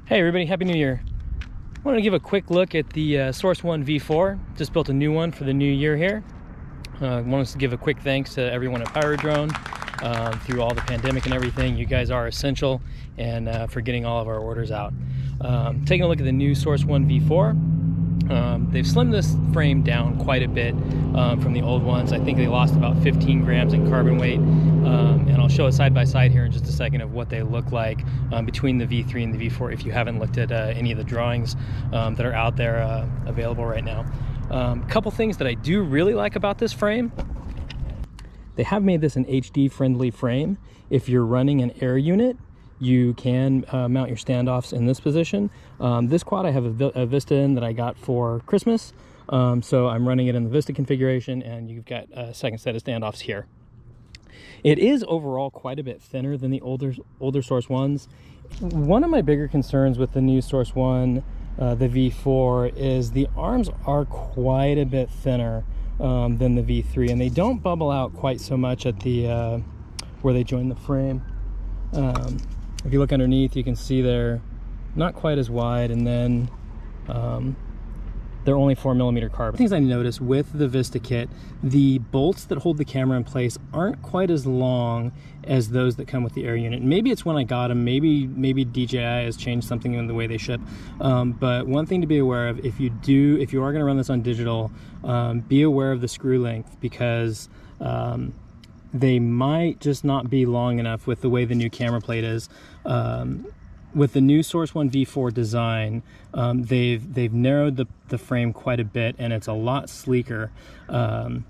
Hey everybody, Happy New Year. I want to give a quick look at the Source One V4. Just built a new one for the new year here. I want us to give a quick thanks to everyone at Pyrodrone through all the pandemic and everything. You guys are essential, and for getting all of our orders out. Taking a look at the new Source One V4. They've slimmed this frame down quite a bit from the old ones. I think they lost about 15 grams in carbon weight, and I'll show a side by side here in just a second of what they look like between the V3 and the V4 if you haven't looked at any of the drawings that are out there available right now. A couple things that I do really like about this frame. They have made this an HD friendly frame. If you're running an air unit, you can mount your standoffs in this position. This quad I have a Vista in that I got for Christmas, so I'm running it in the Vista configuration, and you've got a second set of standoffs here. It is overall quite a bit thinner than the older Source Ones. One of my bigger concerns with the new Source One, the V4, is the arms are quite a bit thinner than the V3, and they don't bubble out quite so much at the where they join the frame. If you look underneath, you can see they're not quite as wide, and then they're only 4mm carbon. Things I noticed with the Vista kit, the bolts that hold the camera in place aren't quite as long as those that come with the air unit. Maybe it's when I got them, maybe DJI has changed something in the way they ship. But one thing to be aware of, if you are going to run this on digital, be aware of the screw length, because they might just not be long enough with the way the new camera plate is. With the new Source One V4 design, they've narrowed the frame quite a bit, and it's a lot sleeker. You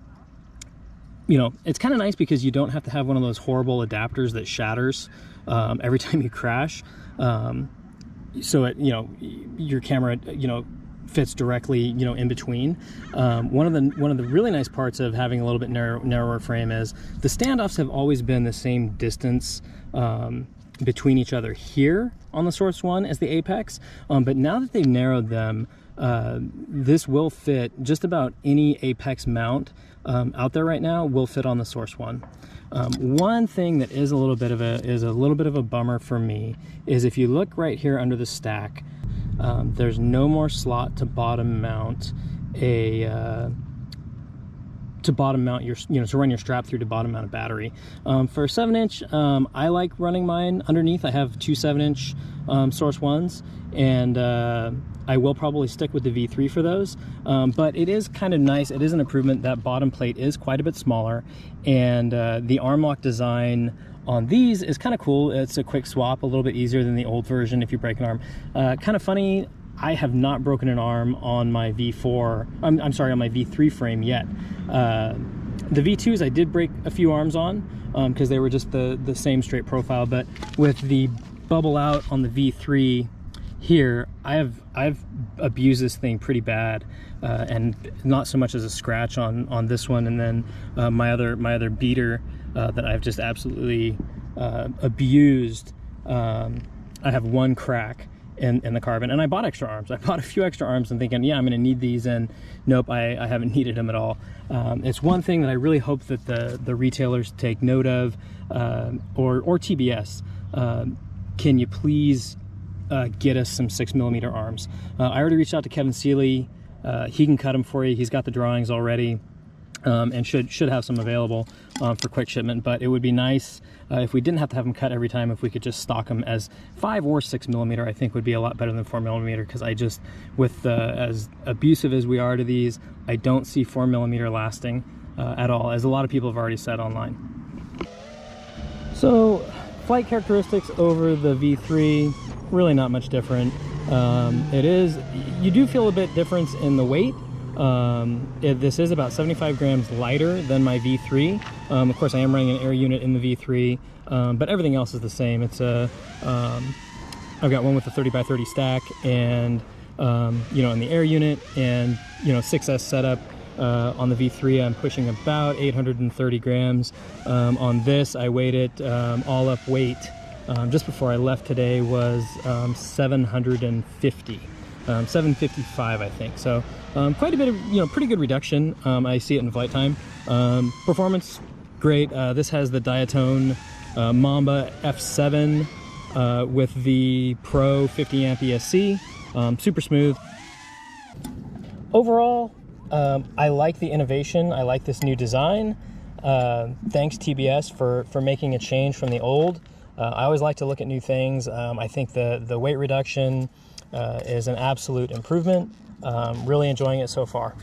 know, it's kind of nice because you don't have to have one of those horrible adapters that shatters every time you crash. So it, you know, your camera, you know, fits directly, you know, in between. One of the really nice parts of having a little bit narrower frame is the standoffs have always been the same distance between each other here on the Source One as the apex, but now that they've narrowed them, this will fit just about any apex mount out there right now will fit on the Source One. One thing that is a little bit of a bummer for me is if you look right here under the stack, there's no more slot to bottom mount your, to run your strap through to bottom mount a battery. For a 7-inch, I like running mine underneath. I have two 7-inch Source Ones, and I will probably stick with the V3 for those. But it is kind of nice. It is an improvement. That bottom plate is quite a bit smaller, and the arm lock design on these is kind of cool. It's a quick swap, a little bit easier than the old version if you break an arm. Kind of funny, I have not broken an arm on my V4, I'm sorry, on my V3 frame yet. The V2s I did break a few arms on because they were just the same straight profile, but with the bubble out on the V3 here, I've abused this thing pretty bad, and not so much as a scratch on this one, and then my other beater that I've just absolutely abused. I have one crack in the carbon, and I bought extra arms. I bought a few extra arms and thinking, yeah, I'm going to need these, and nope, I haven't needed them at all. It's one thing that I really hope that the retailers take note of, or TBS. Can you please get us some 6mm arms? I already reached out to Kevin Seeley. He can cut them for you. He's got the drawings already. And should have some available for quick shipment, but it would be nice if we didn't have to have them cut every time, if we could just stock them as 5 or 6mm. I think would be a lot better than 4mm, because I just, with as abusive as we are to these, I don't see 4mm lasting at all, as a lot of people have already said online. So flight characteristics over the V3, really not much different. You do feel a bit difference in the weight. This is about 75 grams lighter than my V3. Of course, I am running an air unit in the V3, but everything else is the same. It's I've got one with a 30x30 stack, and you know, in the air unit, and you know, 6S setup. On the V3, I'm pushing about 830 grams. On this, I weighed it all up weight just before I left today was 750. 755, I think. So quite a bit of, you know, pretty good reduction. I see it in flight time. Performance, great. This has the Diatone Mamba F7 with the Pro 50 amp ESC. Super smooth. Overall, I like the innovation. I like this new design. Thanks TBS for making a change from the old. I always like to look at new things. I think the weight reduction is an absolute improvement. Really enjoying it so far.